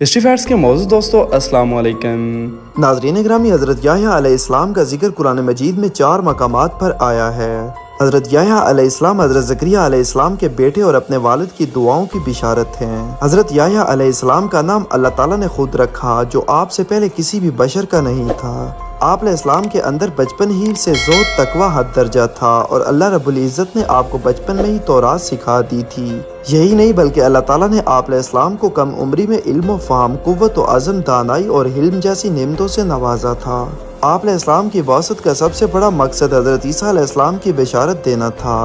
History facts के मौजूद दोस्तों अस्सलाम वालेकुम। नाज़रीन ग्रामी, हज़रत याह्या अलैहिस्सलाम का जिक्र कुरान मजीद में 4 मकामात पर आया है। हज़रत याह्या अलैहिस्सलाम हज़रत ज़करिया अलैहिस्सलाम के बेटे और अपने वालिद की दुआओं की बिशारत हैं। हज़रत याह्या अलैहिस्सलाम का नाम अल्लाह ताला ने खुद रखा, जो आपसे पहले किसी भी बशर का नहीं था। आप अलैहिस्सलाम के अंदर बचपन ही से ज़ोहद तकवा हद दर्जा था और अल्लाह रब्बुल इज़्ज़त ने आपको बचपन में ही तौरात सिखा दी थी। यही नहीं बल्कि अल्लाह ताला ने आप अलैहिस्सलाम को कम उम्री में इल्म, फ़हम, कुव्वत और अज़म, दानाई और हिल्म जैसी नेमतों से नवाजा था। आप अलैहिस्सलाम की वासत का सबसे बड़ा मकसद हज़रत ईसा अलैहिस्सलाम की बिशारत देना था।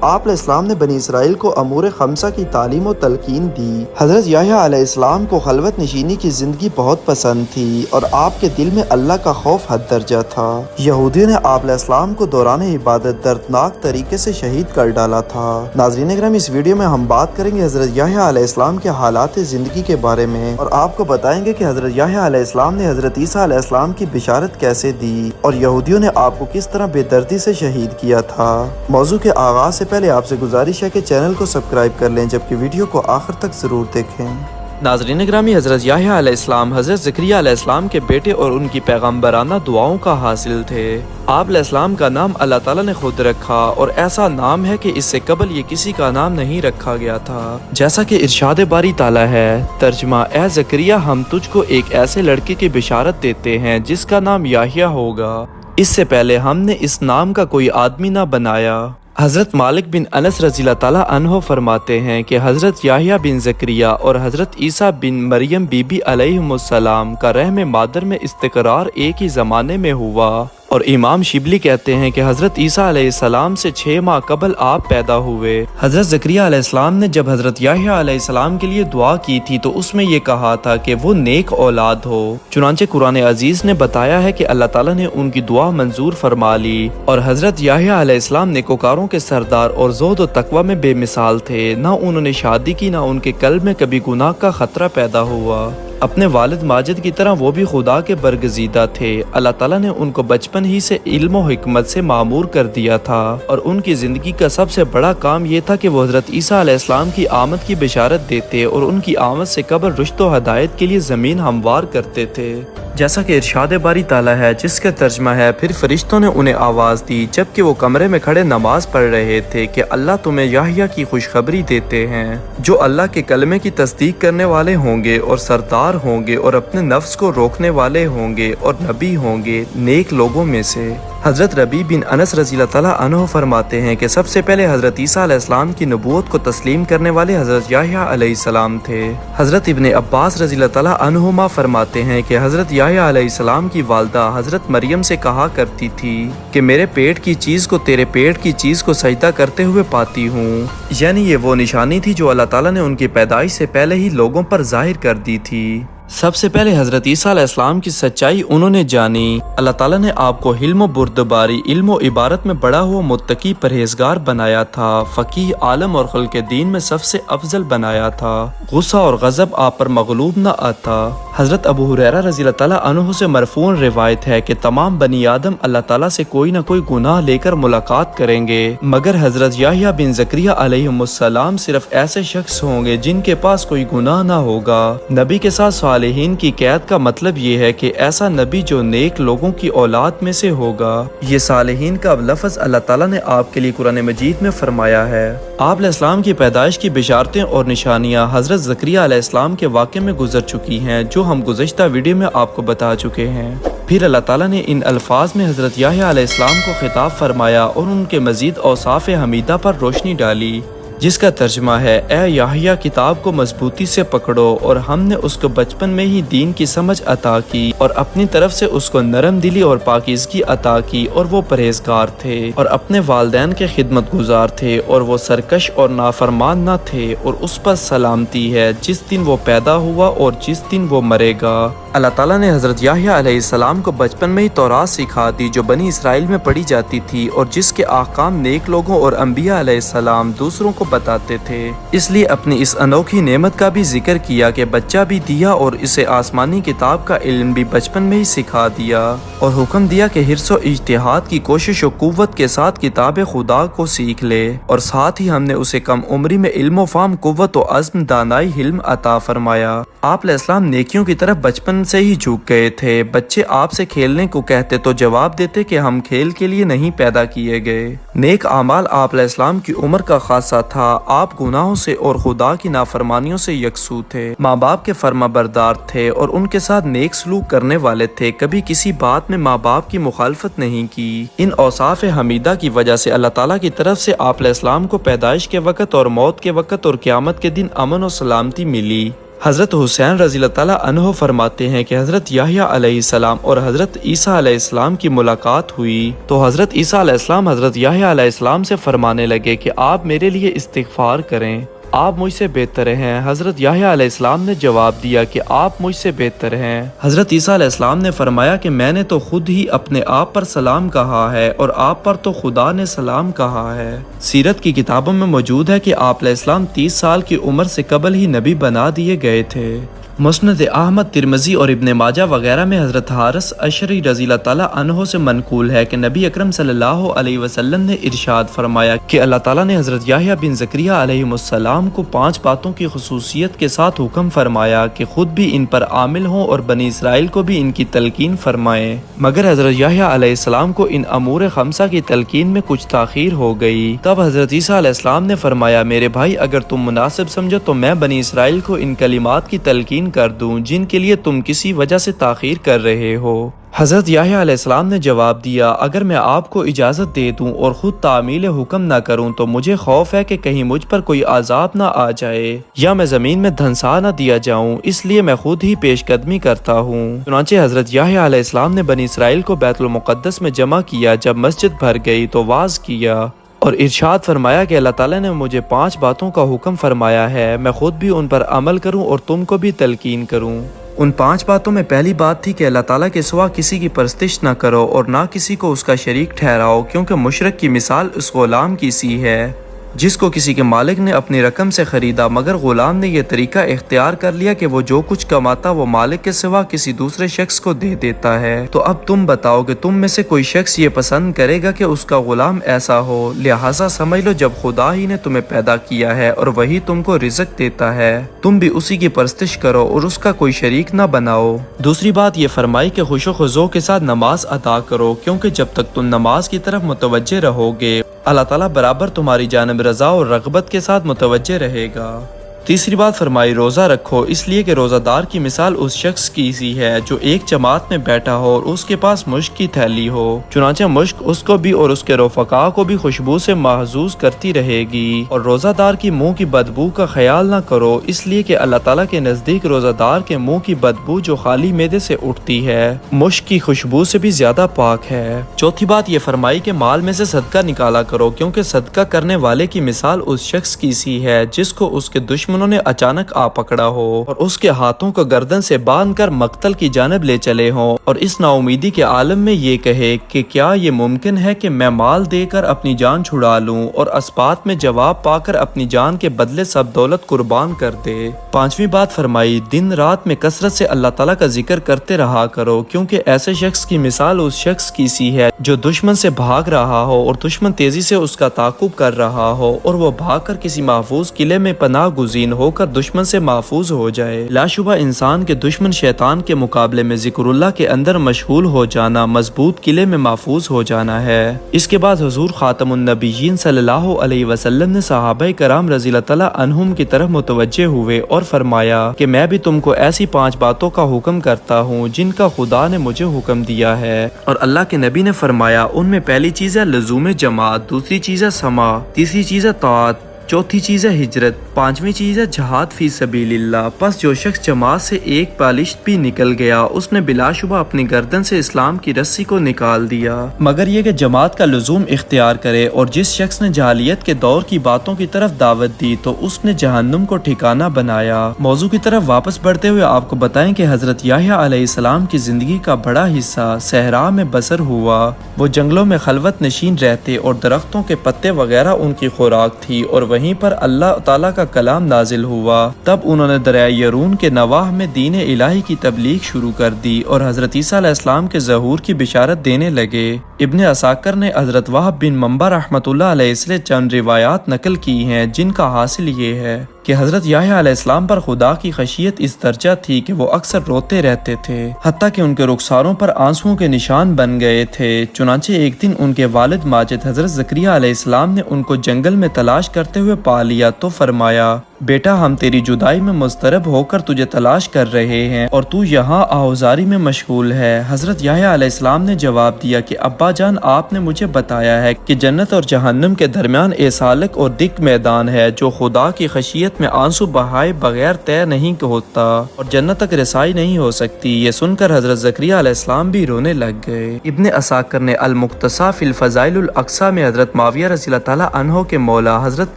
आप अलैहिस्सलाम ने बनी इसराइल को अमूर खमसा की तालीम और तलकीन दी। हज़रत याह्या अलैहिस्सलाम को खलवत नशीनी की ज़िंदगी बहुत पसंद थी और आपके दिल में अल्लाह का खौफ हद दर्जा था। यहूदियों ने आप अलैहिस्सलाम को दौरान इबादत दर्दनाक तरीके से शहीद कर डाला था। नाज़रीन अकराम, इस वीडियो में हम बात करेंगे हज़रत याह्या अलैहिस्सलाम के हालात ज़िंदगी के बारे में और आपको बताएंगे कि हज़रत याह्या अलैहिस्सलाम ने हज़रत ईसा अलैहिस्सलाम की बिशारत कैसे दी और यहूदियों ने आपको किस तरह बेदर्दी से शहीद किया था। मौजू के आगाज़ से पहले आपसे गुजारिश है कि चैनल को सब्सक्राइब कर लें, जबकि वीडियो को आखिर तक जरूर देखें। नाज़रीन ग्रामी, हज़रत याह्या अलैहिस्सलाम हज़रत ज़करिया अलैहिस्सलाम के बेटे और उनकी पैगम्बराना दुआओं का हासिल थे। आप अलैहिस्सलाम का नाम अल्लाह ताला ने खुद रखा और ऐसा नाम है कि इससे कबल ये किसी का नाम नहीं रखा गया था। जैसा कि इरशाद बारी ताला है, तर्जमा, ए ज़करिया, हम तुझको एक ऐसे लड़के की बिशारत देते हैं जिसका नाम याह्या होगा। इससे पहले हमने इस नाम का कोई आदमी न बनाया। हज़रत मालिक बिन अनस रज़ियल्लाहु ताला अन्हो फरमाते हैं कि हज़रत याह्या बिन ज़करिया और हज़रत ईसा बिन मरियम बीबी अलैहिमुस्सलाम का रहम मादर में इस्तक़रार एक ही ज़माने में हुआ। और इमाम शिबली कहते हैं कि हज़रत ईसा अलैहिस्सलाम से 6 माह कबल आप पैदा हुए। हज़रत ज़करिया अलैहिस्सलाम ने जब हज़रत याह्या अलैहिस्सलाम के लिए दुआ की थी तो उसमें ये कहा था कि वो नेक औलाद हो। चुनांचे कुरान अजीज ने बताया है कि अल्लाह ताला ने उनकी दुआ मंजूर फरमा ली और हज़रत याह्या अलैहिस्सलाम नेकोकारों के सरदार और ज़ोहद और तकवा में बेमिसाल थे। ना उन्होंने शादी की, ना उनके कल्ब में कभी गुनाह का खतरा पैदा हुआ। अपने वालिद माजिद की तरह वो भी खुदा के बरगजीदा थे। अल्लाह ताला ने उनको बचपन ही से इल्म और हिकमत से मामूर कर दिया था और उनकी ज़िंदगी का सबसे बड़ा काम ये था कि वो हज़रत ईसा अलैहिस्सलाम की आमद की बिशारत देते और उनकी आमद से कबल रुश्त व हदायत के लिए ज़मीन हमवार करते थे। जैसा कि इरशाद बारी ताला है, जिसका तर्जमा है, फिर फरिश्तों ने उन्हें आवाज़ दी जबकि वो कमरे में खड़े नमाज पढ़ रहे थे कि अल्लाह तुम्हें याह्या की खुशखबरी देते हैं जो अल्लाह के कलमे की तस्दीक करने वाले होंगे और सरदार होंगे और अपने नफ्स को रोकने वाले होंगे और नबी होंगे नेक लोगों में से। हज़रत रबी बिन अनस रज़ियल्लाहु ताला अन्हु फरमाते हैं कि सबसे पहले हज़रत ईसा अलैहिस्सलाम की नबूवत को तस्लीम करने वाले हज़रत याह्या अलैहिस्सलाम थे। हज़रत इब्ने अब्बास रज़ियल्लाहु ताला अन्हुमा फरमाते हैं कि हज़रत याह्या अलैहिस्सलाम की वालदा हज़रत मरियम से कहा करती थी कि मेरे पेट की चीज़ को तेरे पेट की चीज़ को सजदा करते हुए पाती हूँ। यानी ये वो निशानी थी जो अल्लाह ताला ने उनकी पैदाइश से पहले ही लोगों पर जाहिर कर दी थी। सबसे पहले हज़रत ईसा अलैहिस्सलाम की सच्चाई उन्होंने जानी। अल्लाह ताला ने आपको हिल्म बुर्दबारी, इल्म और इबारत में बड़ा हुआ मुत्तकी परहेजगार बनाया था। फ़कीह, आलम और खल्क़े दीन में सबसे अफजल बनाया था। गुस्सा और गज़ब आप पर मग़लूब न आता। हज़रत अबू हुरैरा रज़ियल्लाहु ताला अन्हु से मरफ़ून रिवायत है कि तमाम बनी आदम अल्लाह ताला से कोई न कोई गुनाह लेकर मुलाकात करेंगे, मगर हज़रत याह्या बिन ज़करिया अलैहिमुस्सलाम सिर्फ ऐसे शख्स होंगे जिनके पास कोई गुनाह न होगा। नबी के साथ सालिहीन की कैद का मतलब ये है कि ऐसा नबी जो नेक लोगों की औलाद में से होगा। ये सालिहीन का लफ्ज़ अल्लाह ताला ने आपके लिए कुरान मजीद में फरमाया है। आप अलैहिस्सलाम की पैदाइश की बिशारतें और निशानियाँ हज़रत ज़करिया अलैहिस्सलाम के वाक़े में गुजर चुकी हैं, जो हम गुज़श्ता वीडियो में आपको बता चुके हैं। फिर अल्लाह ताला ने इन अल्फाज में हज़रत याह्या अलैहिस्सलाम को खिताब फरमाया और उनके मज़ीद औसाफ़ हमीदा पर रोशनी डाली, जिसका तर्जमा है, ए याह्या, किताब को मजबूती से पकड़ो और हमने उसको बचपन में ही दीन की समझ अता की और अपनी तरफ से उसको नरम दिली और पाकीज़गी अता की और वो परहेजगार थे और अपने वालिदैन के खिदमत गुजार थे और वो सरकश और नाफरमान न थे और उस पर सलामती है जिस दिन वो पैदा हुआ और जिस दिन वो मरेगा। अल्लाह ताला ने हज़रत याह्या अलैहिस्सलाम को बचपन में ही तौरात सिखा दी जो बनी इसराइल में पढ़ी जाती थी और जिसके आकाम नेक लोगों और अंबिया अलैहिस्सलाम दूसरों को बताते थे। इसलिए अपनी इस अनोखी नेमत का भी जिक्र किया कि बच्चा भी दिया और इसे आसमानी किताब का इल्म भी बचपन में ही सिखा दिया और हुक्म दिया कि हिर्स और इज्तिहाद की कोशिश और कुव्वत के साथ किताब खुदा को सीख ले और साथ ही हमने उसे कम उम्री में इल्म व फ़हम, कुव्वत और अज़्म, दानाई, हिल्म अता फरमाया। آپ علیہ السلام نیکیوں کی طرف بچپن سے ہی جھک گئے تھے۔ بچے آپ سے کھیلنے کو کہتے تو جواب دیتے کہ ہم کھیل کے لیے نہیں پیدا کیے گئے۔ نیک اعمال آپ علیہ السلام کی عمر کا خاصہ تھا۔ آپ گناہوں سے اور خدا کی نافرمانیوں سے یکسو تھے، ماں باپ کے فرما بردار تھے اور ان کے ساتھ نیک سلوک کرنے والے تھے، کبھی کسی بات میں ماں باپ کی مخالفت نہیں کی۔ ان اوصاف حمیدہ کی وجہ سے اللہ تعالیٰ کی طرف سے آپ علیہ السلام کو پیدائش کے وقت اور موت کے وقت اور قیامت کے دن امن و سلامتی ملی۔ حضرت حسین رضی اللہ تعالیٰ عنہ فرماتے ہیں کہ حضرت یحییٰ علیہ السلام اور حضرت عیسیٰ علیہ السلام کی ملاقات ہوئی تو حضرت عیسیٰ علیہ السلام حضرت یحییٰ علیہ السلام سے فرمانے لگے کہ آپ میرے لیے استغفار کریں، آپ مجھ سے بہتر ہیں۔ حضرت یحییٰ علیہ السلام نے جواب دیا کہ آپ مجھ سے بہتر ہیں۔ حضرت عیسیٰ علیہ السلام نے فرمایا کہ میں نے تو خود ہی اپنے آپ پر سلام کہا ہے اور آپ پر تو خدا نے سلام کہا ہے۔ سیرت کی کتابوں میں موجود ہے کہ آپ علیہ السلام 30 سال کی عمر سے قبل ہی نبی بنا دیے گئے تھے۔ مسند احمد، ترمذی اور ابن ماجہ وغیرہ میں حضرت حارث اشعری رضی اللہ تعالیٰ عنہ سے منقول ہے کہ نبی اکرم صلی اللہ علیہ وسلم نے ارشاد فرمایا کہ اللہ تعالیٰ نے حضرت یحییٰ بن زکریہ علیہ السلام کو 5 باتوں کی خصوصیت کے ساتھ حکم فرمایا کہ خود بھی ان پر عامل ہوں اور بنی اسرائیل کو بھی ان کی تلقین فرمائیں، مگر حضرت یحییٰ علیہ السلام کو ان امور خمسہ کی تلقین میں کچھ تاخیر ہو گئی۔ تب حضرت عیسیٰ علیہ السلام نے فرمایا میرے بھائی اگر تم مناسب سمجھو تو میں بنی اسرائیل کو ان کلمات کی تلقین کر دوں جن کے لیے تم کسی وجہ سے تاخیر کر رہے ہو۔ حضرت یحییٰ علیہ السلام نے جواب دیا اگر میں آپ کو اجازت دے دوں اور خود تعمیل حکم نہ کروں تو مجھے خوف ہے کہ کہیں مجھ پر کوئی عذاب نہ آ جائے یا میں زمین میں دھنسا نہ دیا جاؤں، اس لیے میں خود ہی پیش قدمی کرتا ہوں۔ چنانچہ حضرت یحییٰ علیہ السلام نے بنی اسرائیل کو بیت المقدس میں جمع کیا۔ جب مسجد بھر گئی تو واعظ کیا اور ارشاد فرمایا کہ اللہ تعالیٰ نے مجھے 5 باتوں کا حکم فرمایا ہے، میں خود بھی ان پر عمل کروں اور تم کو بھی تلقین کروں۔ ان 5 باتوں میں پہلی بات تھی کہ اللہ تعالیٰ کے سوا کسی کی پرستش نہ کرو اور نہ کسی کو اس کا شریک ٹھہراؤ، کیونکہ مشرک کی مثال اس غلام کی سی ہے جس کو کسی کے مالک نے اپنی رقم سے خریدا، مگر غلام نے یہ طریقہ اختیار کر لیا کہ وہ جو کچھ کماتا وہ مالک کے سوا کسی دوسرے شخص کو دے دیتا ہے۔ تو اب تم بتاؤ کہ تم میں سے کوئی شخص یہ پسند کرے گا کہ اس کا غلام ایسا ہو؟ لہٰذا سمجھ لو جب خدا ہی نے تمہیں پیدا کیا ہے اور وہی تم کو رزق دیتا ہے، تم بھی اسی کی پرستش کرو اور اس کا کوئی شریک نہ بناؤ۔ دوسری بات یہ فرمائی کہ خوش و خضوع کے ساتھ نماز ادا کرو، کیونکہ جب تک تم نماز کی طرف متوجہ رہو گے اللہ تعالیٰ برابر تمہاری جانب رضا اور رغبت کے ساتھ متوجہ رہے گا۔ تیسری بات فرمائی روزہ رکھو، اس لیے کہ روزہ دار کی مثال اس شخص کی سی ہے جو ایک جماعت میں بیٹھا ہو اور اس کے پاس مشک کی تھیلی ہو، چنانچہ مشک اس کو بھی اور اس کے رفقا کو بھی خوشبو سے محظوظ کرتی رہے گی۔ اور روزہ دار کی منہ کی بدبو کا خیال نہ کرو، اس لیے کہ اللہ تعالیٰ کے نزدیک روزہ دار کے منہ کی بدبو جو خالی معدے سے اٹھتی ہے مشک کی خوشبو سے بھی زیادہ پاک ہے۔ چوتھی بات یہ فرمائی کہ مال میں سے صدقہ نکالا کرو، کیونکہ صدقہ کرنے والے کی مثال اس شخص کی سی ہے جس کو اس کے دشمن انہوں نے اچانک آ پکڑا ہو اور اس کے ہاتھوں کو گردن سے باندھ کر مقتل کی جانب لے چلے ہوں، اور اس نا امیدی کے عالم میں یہ کہے کہ کیا یہ ممکن ہے کہ میں مال دے کر اپنی جان چھڑا لوں اور اسبات میں جواب پا کر اپنی جان کے بدلے سب دولت قربان کر دے۔ پانچویں بات فرمائی دن رات میں کثرت سے اللہ تعالیٰ کا ذکر کرتے رہا کرو، کیونکہ ایسے شخص کی مثال اس شخص کی سی ہے جو دشمن سے بھاگ رہا ہو اور دشمن تیزی سے اس کا تعاقب کر رہا ہو اور وہ بھاگ کر کسی محفوظ قلعے میں پناہ گزین ہو کر دشمن سے محفوظ ہو جائے۔ لا شبہ انسان کے دشمن شیطان کے مقابلے میں ذکر اللہ کے اندر مشغول ہو جانا مضبوط قلعے میں محفوظ ہو جانا ہے۔ اس کے بعد حضور خاتم النبیین صلی اللہ علیہ وسلم نے صحابہ کرام رضی اللہ تعالیٰ عنہم کی طرف متوجہ ہوئے اور فرمایا کہ میں بھی تم کو ایسی 5 باتوں کا حکم کرتا ہوں جن کا خدا نے مجھے حکم دیا ہے، اور اللہ کے نبی نے فرمایا ان میں پہلی چیز ہے لزوم جماعت، دوسری چیز ہے سماع، تیسری چیز ہے طاعت، چوتھی چیز ہے ہجرت، پانچویں چیز ہے جہاد فی سبیل اللہ۔ پس جو شخص جماعت سے ایک بالشت بھی نکل گیا اس نے بلا شبہ اپنی گردن سے اسلام کی رسی کو نکال دیا، مگر یہ کہ جماعت کا لزوم اختیار کرے۔ اور جس شخص نے جاہلیت کے دور کی باتوں کی طرف دعوت دی تو اس نے جہنم کو ٹھکانہ بنایا۔ موضوع کی طرف واپس بڑھتے ہوئے آپ کو بتائیں کہ حضرت یحییٰ علیہ السلام کی زندگی کا بڑا حصہ صحرا میں بسر ہوا۔ وہ جنگلوں میں خلوت نشین رہتے اور درختوں کے پتے وغیرہ ان کی خوراک تھی، اور وہیں پر اللہ تعالیٰ کا کلام نازل ہوا۔ تب انہوں نے دریائے یرون کے نواح میں دین الہی کی تبلیغ شروع کر دی اور حضرت عیسیٰ علیہ السلام کے ظہور کی بشارت دینے لگے۔ इब्न असाकर ने हज़रत वहाब बिन मंबा रहमतुल्लाह अलैहि से चंद रिवायात नकल की हैं जिनका हासिल ये है कि हज़रत याह्या अलैहिस्सलाम पर खुदा की खशियत इस दर्जा थी कि वो अक्सर रोते रहते थे, हत्ता कि उनके रुखसारों पर आंसुओं के निशान बन गए थे। चुनांचे एक दिन उनके वालिद माजिद हज़रत ज़करिया अलैहिस्सलाम ने उनको जंगल में तलाश करते हुए पा लिया तो फरमाया, बेटा हम तेरी जुदाई में मुस्तरब होकर तुझे तलाश कर रहे हैं और तू यहाँ आहुजारी में मशगूल है। हज़रत याह्या अलैहिस्सलाम ने जवाब दिया कि अब्बा जान, आपने मुझे बताया है कि जन्नत और जहन्नम के दरमियान एक सालक और दिक मैदान है जो खुदा की खशियत में आंसू बहाए बगैर तय नहीं होता और जन्नत तक रसाई नहीं हो सकती। ये सुनकर हज़रत ज़करिया अलैहिस्सलाम भी रोने लग गए। इब्न असाकर ने अल मुख्तसा फिल फ़ज़ाइलुल अक़सा में हज़रत माविया रज़ियल्लाहु तआला अन्हो के मौला हज़रत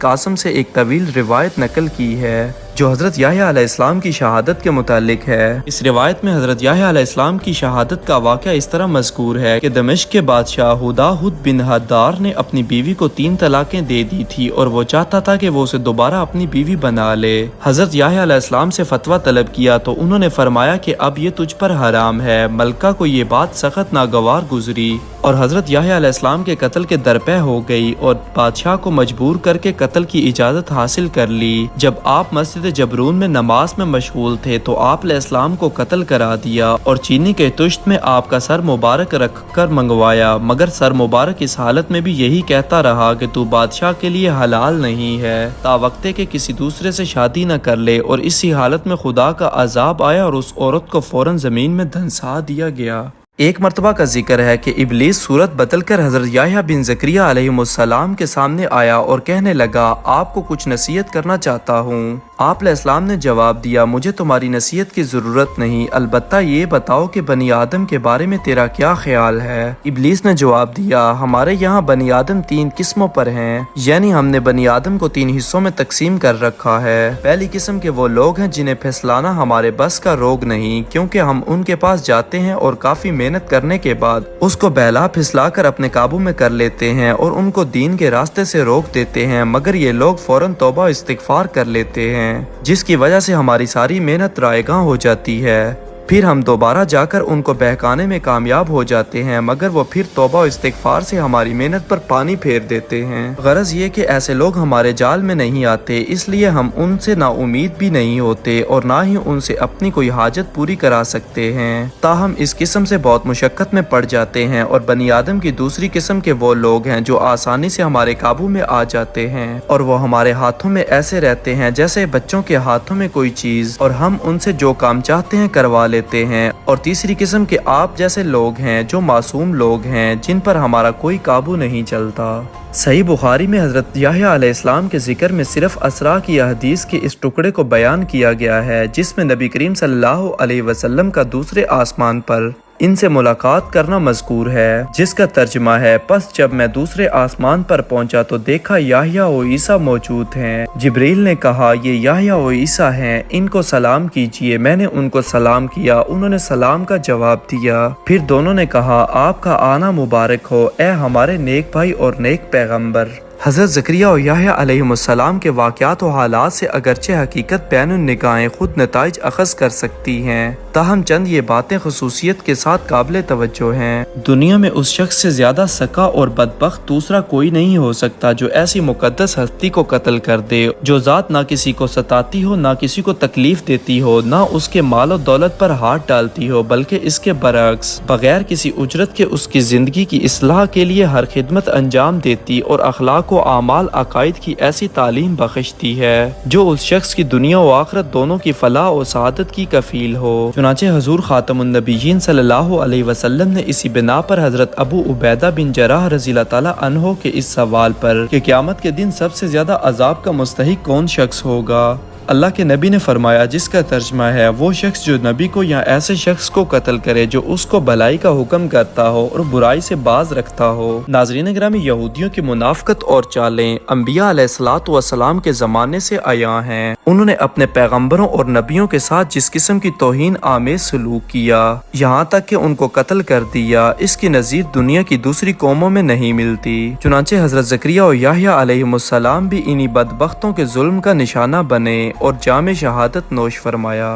कासिम से एक तवील रिवायत नकल की है जो हज़रत याह्या अलैहिस्सलाम की शहादत के मुतालिक है। इस रिवायत में हज़रत याह्या अलैहिस्सलाम की शहादत का वाक़या इस तरह मज़कूर है कि दमिश्क के बादशाह हुदाहुद बिन हद्दार ने अपनी बीवी को 3 तलाक़ें दे दी थी और वो चाहता था कि वो उसे दोबारा अपनी बीवी बना ले। हज़रत याह्या अलैहिस्सलाम से फतवा तलब किया तो उन्होंने फरमाया कि अब ये तुझ पर हराम है। मलका को ये बात सख्त नागवार गुजरी और हज़रत याह्या अलैहिस्सलाम के कत्ल के दरपे हो गई और बादशाह को मजबूर करके कत्ल की इजाज़त हासिल कर ली। जब आप मस्जिद जबरून में नमाज में मशगूल थे तो आप अलैहिस्सलाम को कत्ल करा दिया और चीनी के तुश्त में आपका सर मुबारक रख कर मंगवाया, मगर सर मुबारक इस हालत में भी यही कहता रहा कि तू बादशाह के लिए हलाल नहीं है, तावक्ते के किसी दूसरे से शादी न कर ले। और इसी हालत में खुदा का अजाब आया और उस औरत को फौरन जमीन में धंसा दिया गया। एक मरतबा का जिक्र है कि इब्लीस सूरत बदल कर हज़रत याह्या बिन ज़करिया अलैहिस्सलाम के सामने आया और कहने लगा, आपको कुछ नसीहत करना चाहता हूँ। आप अलैहिस्सलाम ने जवाब दिया, मुझे तुम्हारी नसीहत की ज़रूरत नहीं, अलबत्ता ये बताओ कि बनी आदम के बारे में तेरा क्या ख्याल है। इब्लीस ने जवाब दिया, हमारे यहाँ बनी आदम 3 किस्मों पर हैं, यानी हमने बनी आदम को 3 हिस्सों में तकसीम कर रखा है। पहली किस्म के वो लोग हैं जिन्हें फैसलाना हमारे बस का रोग नहीं, क्योंकि हम उनके पास जाते हैं और काफ़ी मेहनत करने के बाद उसको बहला फिसला कर अपने काबू में कर लेते हैं और उनको दीन के रास्ते से रोक देते हैं, मगर ये लोग फौरन तौबा इस्तिगफार कर लेते हैं जिसकी वजह से हमारी सारी मेहनत रायगां हो जाती है। फिर हम दोबारा जाकर उनको बहकाने में कामयाब हो जाते हैं, मगर वो फिर तौबा और इस्तिगफार से हमारी मेहनत पर पानी फेर देते हैं। गरज ये कि ऐसे लोग हमारे जाल में नहीं आते, इसलिए हम उनसे ना उम्मीद भी नहीं होते और ना ही उनसे अपनी कोई हाजत पूरी करा सकते हैं। ताहम इस किस्म से बहुत मुशक्कत में पड़ जाते हैं। और बनी आदम की दूसरी किस्म के वो लोग हैं जो आसानी से हमारे काबू में आ जाते हैं और वो हमारे हाथों में ऐसे रहते हैं जैसे बच्चों के हाथों में कोई चीज, और हम उनसे जो काम चाहते हैं करवा लेते हैं। और तीसरी किस्म के आप जैसे लोग हैं जो मासूम लोग हैं जिन पर हमारा कोई काबू नहीं चलता। सही बुखारी में हज़रत याह्या अलैहिस्सलाम के जिक्र में सिर्फ असरा की हदीस के इस टुकड़े को बयान किया गया है जिसमें नबी करीम सल्लल्लाहु अलैहि वसल्लम का दूसरे आसमान पर इनसे मुलाकात करना मज़कूर है, जिसका तर्जुमा है, पस जब मैं दूसरे आसमान पर पहुंचा तो देखा याह्या और ईसा मौजूद हैं। जिब्रील ने कहा, ये याह्या और ईसा हैं, इनको सलाम कीजिए। मैंने उनको सलाम किया, उन्होंने सलाम का जवाब दिया। फिर दोनों ने कहा, आपका आना मुबारक हो ए हमारे नेक भाई और नेक पैगंबर। हज़रत ज़करिया और याह्या अलैहिस्सलाम के वाक़यात और हालात से अगरचे हकीकत बैनुन निगाहें खुद नताइज अखज़ कर सकती हैं, ताहम चंद ये बातें ख़ुसूसियत के साथ काबिल तवज्जो हैं। दुनिया में उस शख्स से ज़्यादा सका और बदबख्त दूसरा कोई नहीं हो सकता जो ऐसी मुक़द्दस हस्ती को कत्ल कर दे जो ज़ात ना किसी को सताती हो, ना किसी को तकलीफ देती हो, ना उसके माल और दौलत पर हाथ डालती हो, बल्कि इसके बरअक्स बगैर किसी उजरत के उसकी ज़िंदगी की इस्लाह के लिए हर खिदमत अंजाम देती और अखलाक को आमाल अकायद की ऐसी तालीम बख्शती है जो उस शख्स की दुनिया और आखिरत दोनों की फलाह और सआदत की कफील हो। चुनांचे हुजूर खातमुन नबीयीन सल्लल्लाहु अलैहि वसल्लम ने इसी बिना पर हजरत अबू उबैदा बिन जराह रज़ियल्लाहु ताला अन्हो के इस सवाल पर कि क़यामत के दिन सबसे ज्यादा अजाब का मुस्तहिक कौन शख्स होगा, अल्लाह के नबी ने फरमाया, जिसका तर्जमा है, वो शख्स जो नबी को या ऐसे शख्स को कत्ल करे जो उसको भलाई का हुक्म करता हो और बुराई से बाज रखता हो। नाज़रीन गिरामी, यहूदियों की मुनाफकत और चालें अंबिया अलैहिस्सलातु वस्सलाम के ज़माने से आया हैं। उन्होंने अपने पैगम्बरों और नबियों के साथ जिस किस्म की तौहीन आमेज सलूक किया, यहाँ तक कि उनको कत्ल कर दिया, इसकी नज़ीर दुनिया की दूसरी कौमों में नहीं मिलती। चुनांचे हज़रत ज़करिया और याह्या अलैहिमुस्सलाम भी इन्हीं बदबख्तों के जुल्म का निशाना बने और जामे शहादत नोश फरमाया।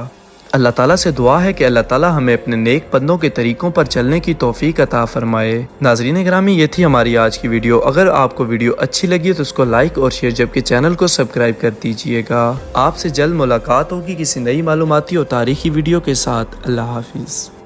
اللہ تعالیٰ سے دعا ہے کہ اللہ تعالیٰ ہمیں اپنے نیک بندوں کے طریقوں پر چلنے کی توفیق عطا فرمائے۔ ناظرین گرامی، یہ تھی ہماری آج کی ویڈیو۔ اگر آپ کو ویڈیو اچھی لگی تو اس کو لائک اور شیئر، جبکہ چینل کو سبسکرائب کر دیجئے گا۔ آپ سے جلد ملاقات ہوگی کسی نئی معلوماتی اور تاریخی ویڈیو کے ساتھ۔ اللہ حافظ۔